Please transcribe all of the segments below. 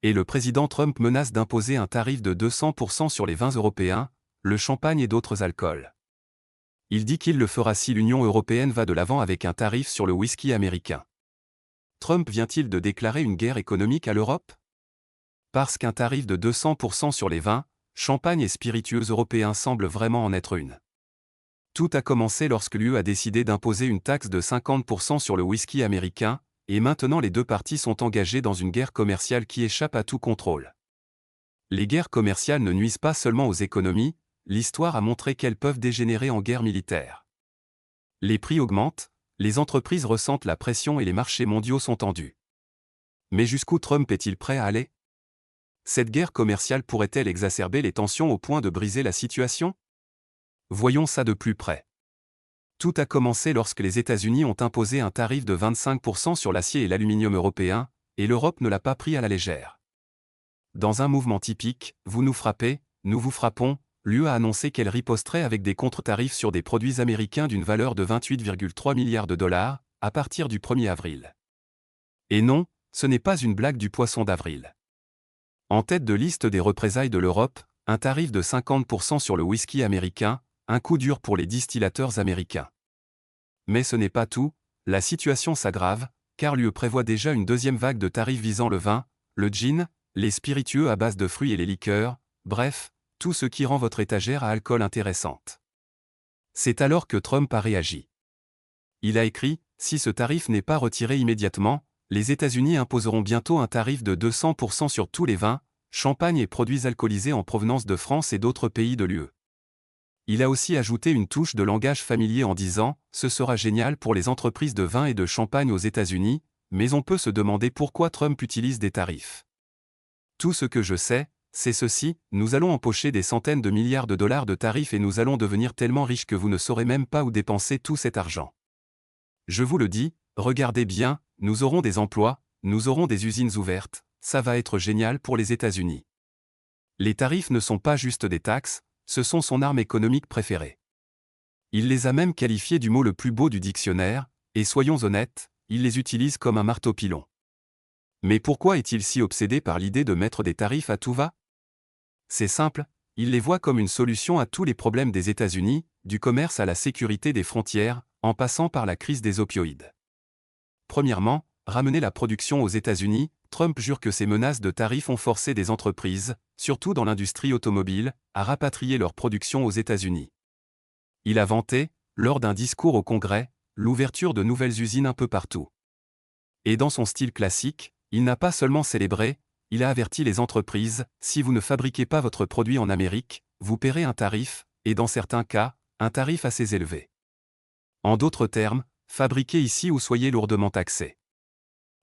Et le président Trump menace d'imposer un tarif de 200% sur les vins européens, le champagne et d'autres alcools. Il dit qu'il le fera si l'Union européenne va de l'avant avec un tarif sur le whisky américain. Trump vient-il de déclarer une guerre économique à l'Europe? Parce qu'un tarif de 200% sur les vins, champagne et spiritueux européens semble vraiment en être une. Tout a commencé lorsque l'UE a décidé d'imposer une taxe de 50% sur le whisky américain, et maintenant les deux parties sont engagées dans une guerre commerciale qui échappe à tout contrôle. Les guerres commerciales ne nuisent pas seulement aux économies, l'histoire a montré qu'elles peuvent dégénérer en guerre militaire. Les prix augmentent, les entreprises ressentent la pression et les marchés mondiaux sont tendus. Mais jusqu'où Trump est-il prêt à aller? Cette guerre commerciale pourrait-elle exacerber les tensions au point de briser la situation? Voyons ça de plus près. Tout a commencé lorsque les États-Unis ont imposé un tarif de 25% sur l'acier et l'aluminium européen, et l'Europe ne l'a pas pris à la légère. Dans un mouvement typique, vous nous frappez, nous vous frappons, l'UE a annoncé qu'elle riposterait avec des contre-tarifs sur des produits américains d'une valeur de 28,3 milliards de dollars, à partir du 1er avril. Et non, ce n'est pas une blague du poisson d'avril. En tête de liste des représailles de l'Europe, un tarif de 50% sur le whisky américain, un coup dur pour les distillateurs américains. Mais ce n'est pas tout, la situation s'aggrave, car l'UE prévoit déjà une deuxième vague de tarifs visant le vin, le gin, les spiritueux à base de fruits et les liqueurs, bref, tout ce qui rend votre étagère à alcool intéressante. C'est alors que Trump a réagi. Il a écrit, si ce tarif n'est pas retiré immédiatement, les États-Unis imposeront bientôt un tarif de 200% sur tous les vins, champagne et produits alcoolisés en provenance de France et d'autres pays de l'UE. Il a aussi ajouté une touche de langage familier en disant « Ce sera génial pour les entreprises de vin et de champagne aux États-Unis, mais on peut se demander pourquoi Trump utilise des tarifs. Tout ce que je sais, c'est ceci, nous allons empocher des centaines de milliards de dollars de tarifs et nous allons devenir tellement riches que vous ne saurez même pas où dépenser tout cet argent. Je vous le dis, regardez bien, nous aurons des emplois, nous aurons des usines ouvertes, ça va être génial pour les États-Unis. » Les tarifs ne sont pas juste des taxes, ce sont son arme économique préférée. Il les a même qualifiés du mot le plus beau du dictionnaire, et soyons honnêtes, il les utilise comme un marteau-pilon. Mais pourquoi est-il si obsédé par l'idée de mettre des tarifs à tout va? C'est simple, il les voit comme une solution à tous les problèmes des États-Unis, du commerce à la sécurité des frontières, en passant par la crise des opioïdes. Premièrement, ramener la production aux États-Unis, Trump jure que ces menaces de tarifs ont forcé des entreprises, surtout dans l'industrie automobile, à rapatrier leur production aux États-Unis. Il a vanté, lors d'un discours au Congrès, l'ouverture de nouvelles usines un peu partout. Et dans son style classique, il n'a pas seulement célébré, il a averti les entreprises, si vous ne fabriquez pas votre produit en Amérique, vous paierez un tarif, et dans certains cas, un tarif assez élevé. En d'autres termes, fabriquez ici ou soyez lourdement taxé.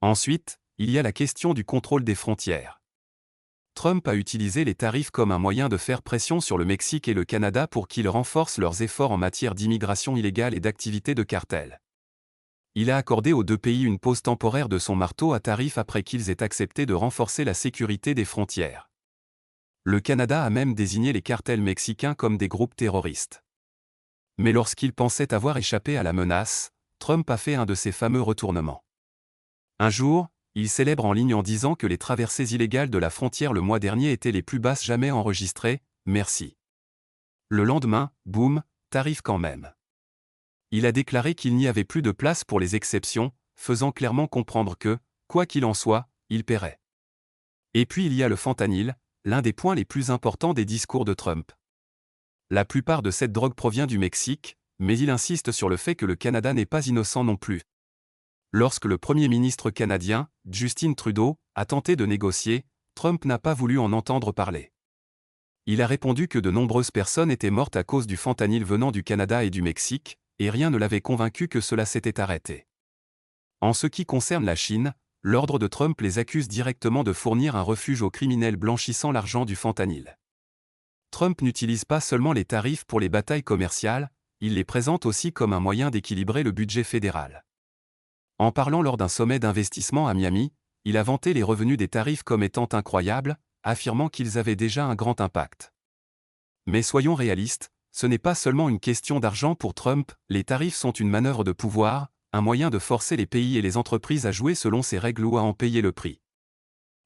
Ensuite, il y a la question du contrôle des frontières. Trump a utilisé les tarifs comme un moyen de faire pression sur le Mexique et le Canada pour qu'ils renforcent leurs efforts en matière d'immigration illégale et d'activités de cartel. Il a accordé aux deux pays une pause temporaire de son marteau à tarifs après qu'ils aient accepté de renforcer la sécurité des frontières. Le Canada a même désigné les cartels mexicains comme des groupes terroristes. Mais lorsqu'il pensait avoir échappé à la menace, Trump a fait un de ses fameux retournements. Un jour, il célèbre en ligne en disant que les traversées illégales de la frontière le mois dernier étaient les plus basses jamais enregistrées, merci. Le lendemain, boum, tarif quand même. Il a déclaré qu'il n'y avait plus de place pour les exceptions, faisant clairement comprendre que, quoi qu'il en soit, il paierait. Et puis il y a le fentanyl, l'un des points les plus importants des discours de Trump. La plupart de cette drogue provient du Mexique, mais il insiste sur le fait que le Canada n'est pas innocent non plus. Lorsque le Premier ministre canadien, Justin Trudeau, a tenté de négocier, Trump n'a pas voulu en entendre parler. Il a répondu que de nombreuses personnes étaient mortes à cause du fentanyl venant du Canada et du Mexique, et rien ne l'avait convaincu que cela s'était arrêté. En ce qui concerne la Chine, l'ordre de Trump les accuse directement de fournir un refuge aux criminels blanchissant l'argent du fentanyl. Trump n'utilise pas seulement les tarifs pour les batailles commerciales, il les présente aussi comme un moyen d'équilibrer le budget fédéral. En parlant lors d'un sommet d'investissement à Miami, il a vanté les revenus des tarifs comme étant incroyables, affirmant qu'ils avaient déjà un grand impact. Mais soyons réalistes, ce n'est pas seulement une question d'argent pour Trump, les tarifs sont une manœuvre de pouvoir, un moyen de forcer les pays et les entreprises à jouer selon ses règles ou à en payer le prix.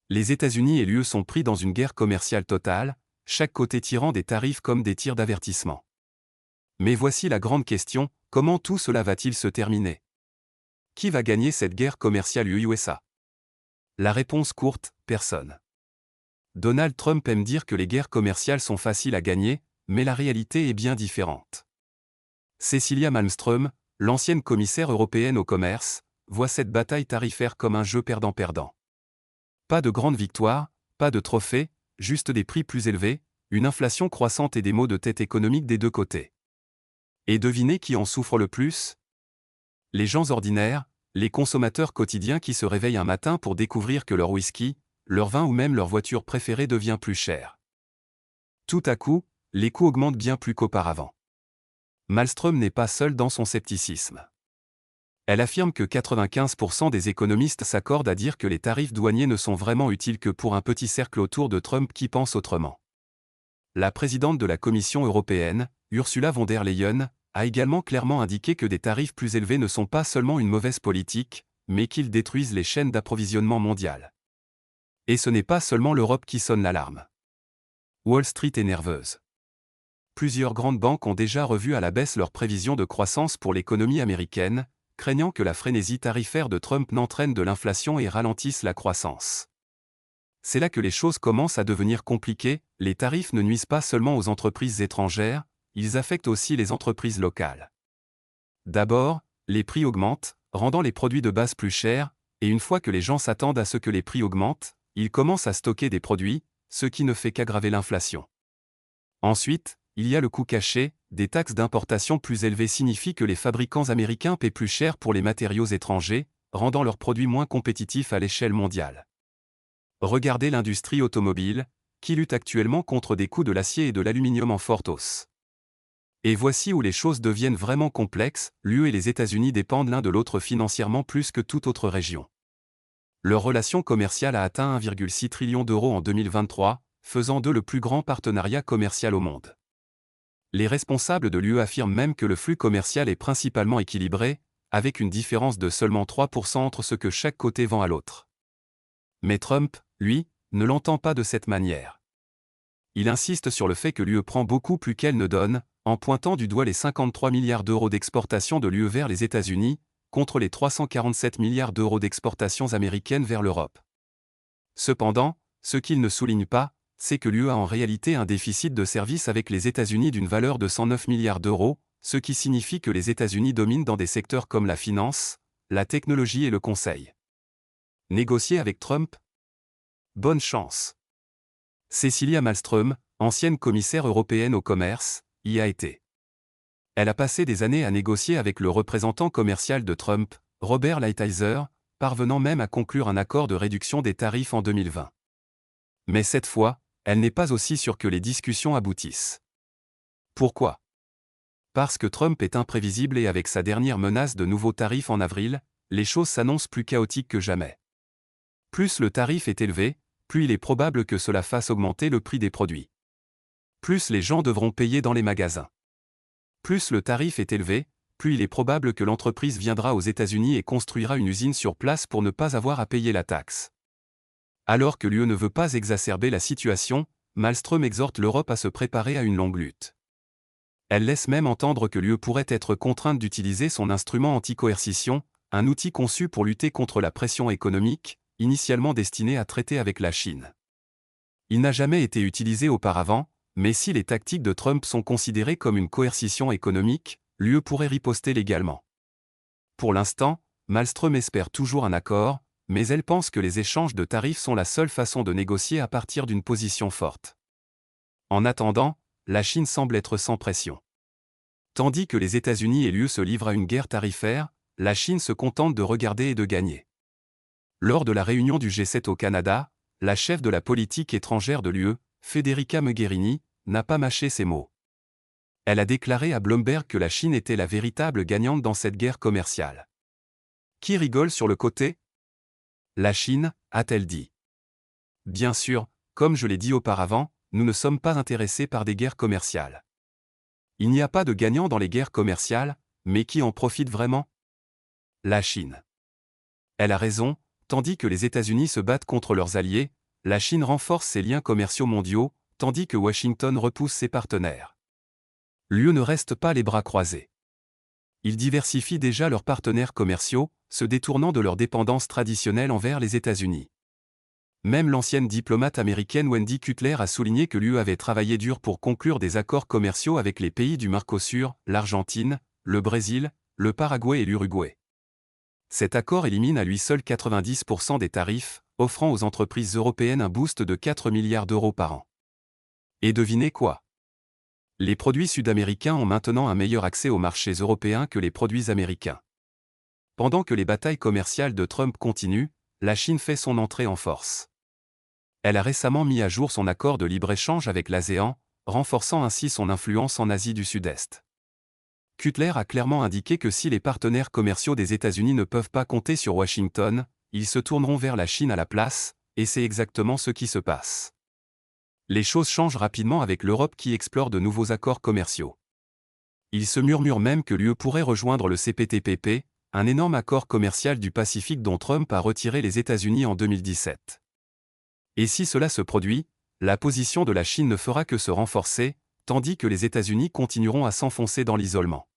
Les États-Unis et l'UE sont pris dans une guerre commerciale totale, chaque côté tirant des tarifs comme des tirs d'avertissement. Mais voici la grande question, comment tout cela va-t-il se terminer? Qui va gagner cette guerre commerciale UE-USA? La réponse courte, personne. Donald Trump aime dire que les guerres commerciales sont faciles à gagner, mais la réalité est bien différente. Cecilia Malmström, l'ancienne commissaire européenne au commerce, voit cette bataille tarifaire comme un jeu perdant-perdant. Pas de grande victoire, pas de trophée, juste des prix plus élevés, une inflation croissante et des maux de tête économiques des deux côtés. Et devinez qui en souffre le plus? Les gens ordinaires, les consommateurs quotidiens qui se réveillent un matin pour découvrir que leur whisky, leur vin ou même leur voiture préférée devient plus cher. Tout à coup, les coûts augmentent bien plus qu'auparavant. Malmström n'est pas seule dans son scepticisme. Elle affirme que 95% des économistes s'accordent à dire que les tarifs douaniers ne sont vraiment utiles que pour un petit cercle autour de Trump qui pense autrement. La présidente de la Commission européenne, Ursula von der Leyen, a également clairement indiqué que des tarifs plus élevés ne sont pas seulement une mauvaise politique, mais qu'ils détruisent les chaînes d'approvisionnement mondiales. Et ce n'est pas seulement l'Europe qui sonne l'alarme. Wall Street est nerveuse. Plusieurs grandes banques ont déjà revu à la baisse leurs prévisions de croissance pour l'économie américaine, craignant que la frénésie tarifaire de Trump n'entraîne de l'inflation et ralentisse la croissance. C'est là que les choses commencent à devenir compliquées, les tarifs ne nuisent pas seulement aux entreprises étrangères, ils affectent aussi les entreprises locales. D'abord, les prix augmentent, rendant les produits de base plus chers, et une fois que les gens s'attendent à ce que les prix augmentent, ils commencent à stocker des produits, ce qui ne fait qu'aggraver l'inflation. Ensuite, il y a le coût caché, des taxes d'importation plus élevées signifient que les fabricants américains paient plus cher pour les matériaux étrangers, rendant leurs produits moins compétitifs à l'échelle mondiale. Regardez l'industrie automobile, qui lutte actuellement contre des coûts de l'acier et de l'aluminium en forte hausse. Et voici où les choses deviennent vraiment complexes, l'UE et les États-Unis dépendent l'un de l'autre financièrement plus que toute autre région. Leur relation commerciale a atteint 1,6 trillion d'euros en 2023, faisant d'eux le plus grand partenariat commercial au monde. Les responsables de l'UE affirment même que le flux commercial est principalement équilibré, avec une différence de seulement 3% entre ce que chaque côté vend à l'autre. Mais Trump, lui, ne l'entend pas de cette manière. Il insiste sur le fait que l'UE prend beaucoup plus qu'elle ne donne, en pointant du doigt les 53 milliards d'euros d'exportation de l'UE vers les États-Unis, contre les 347 milliards d'euros d'exportations américaines vers l'Europe. Cependant, ce qu'il ne souligne pas, c'est que l'UE a en réalité un déficit de services avec les États-Unis d'une valeur de 109 milliards d'euros, ce qui signifie que les États-Unis dominent dans des secteurs comme la finance, la technologie et le conseil. Négocier avec Trump? Bonne chance. Cecilia Malmström, ancienne commissaire européenne au commerce, y a été. Elle a passé des années à négocier avec le représentant commercial de Trump, Robert Lighthizer, parvenant même à conclure un accord de réduction des tarifs en 2020. Mais cette fois, elle n'est pas aussi sûre que les discussions aboutissent. Pourquoi? Parce que Trump est imprévisible et avec sa dernière menace de nouveaux tarifs en avril, les choses s'annoncent plus chaotiques que jamais. Plus le tarif est élevé, plus il est probable que cela fasse augmenter le prix des produits. Plus les gens devront payer dans les magasins. Plus le tarif est élevé, plus il est probable que l'entreprise viendra aux États-Unis et construira une usine sur place pour ne pas avoir à payer la taxe. Alors que l'UE ne veut pas exacerber la situation, Malmström exhorte l'Europe à se préparer à une longue lutte. Elle laisse même entendre que l'UE pourrait être contrainte d'utiliser son instrument anti-coercition, un outil conçu pour lutter contre la pression économique, initialement destiné à traiter avec la Chine. Il n'a jamais été utilisé auparavant, mais si les tactiques de Trump sont considérées comme une coercition économique, l'UE pourrait riposter légalement. Pour l'instant, Malmström espère toujours un accord, mais elle pense que les échanges de tarifs sont la seule façon de négocier à partir d'une position forte. En attendant, la Chine semble être sans pression. Tandis que les États-Unis et l'UE se livrent à une guerre tarifaire, la Chine se contente de regarder et de gagner. Lors de la réunion du G7 au Canada, la chef de la politique étrangère de l'UE, Federica Mogherini, n'a pas mâché ses mots. Elle a déclaré à Bloomberg que la Chine était la véritable gagnante dans cette guerre commerciale. Qui rigole sur le côté? La Chine, a-t-elle dit. Bien sûr, comme je l'ai dit auparavant, nous ne sommes pas intéressés par des guerres commerciales. Il n'y a pas de gagnant dans les guerres commerciales, mais qui en profite vraiment? La Chine. Elle a raison, tandis que les États-Unis se battent contre leurs alliés, la Chine renforce ses liens commerciaux mondiaux, tandis que Washington repousse ses partenaires. L'UE ne reste pas les bras croisés. Ils diversifient déjà leurs partenaires commerciaux, se détournant de leur dépendance traditionnelle envers les États-Unis. Même l'ancienne diplomate américaine Wendy Cutler a souligné que l'UE avait travaillé dur pour conclure des accords commerciaux avec les pays du Mercosur, l'Argentine, le Brésil, le Paraguay et l'Uruguay. Cet accord élimine à lui seul 90% des tarifs, offrant aux entreprises européennes un boost de 4 milliards d'euros par an. Et devinez quoi? Les produits sud-américains ont maintenant un meilleur accès aux marchés européens que les produits américains. Pendant que les batailles commerciales de Trump continuent, la Chine fait son entrée en force. Elle a récemment mis à jour son accord de libre-échange avec l'ASEAN, renforçant ainsi son influence en Asie du Sud-Est. Cutler a clairement indiqué que si les partenaires commerciaux des États-Unis ne peuvent pas compter sur Washington, ils se tourneront vers la Chine à la place, et c'est exactement ce qui se passe. Les choses changent rapidement avec l'Europe qui explore de nouveaux accords commerciaux. Il se murmure même que l'UE pourrait rejoindre le CPTPP, un énorme accord commercial du Pacifique dont Trump a retiré les États-Unis en 2017. Et si cela se produit, la position de la Chine ne fera que se renforcer, tandis que les États-Unis continueront à s'enfoncer dans l'isolement.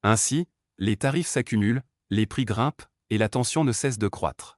Ainsi, les tarifs s'accumulent, les prix grimpent, et la tension ne cesse de croître.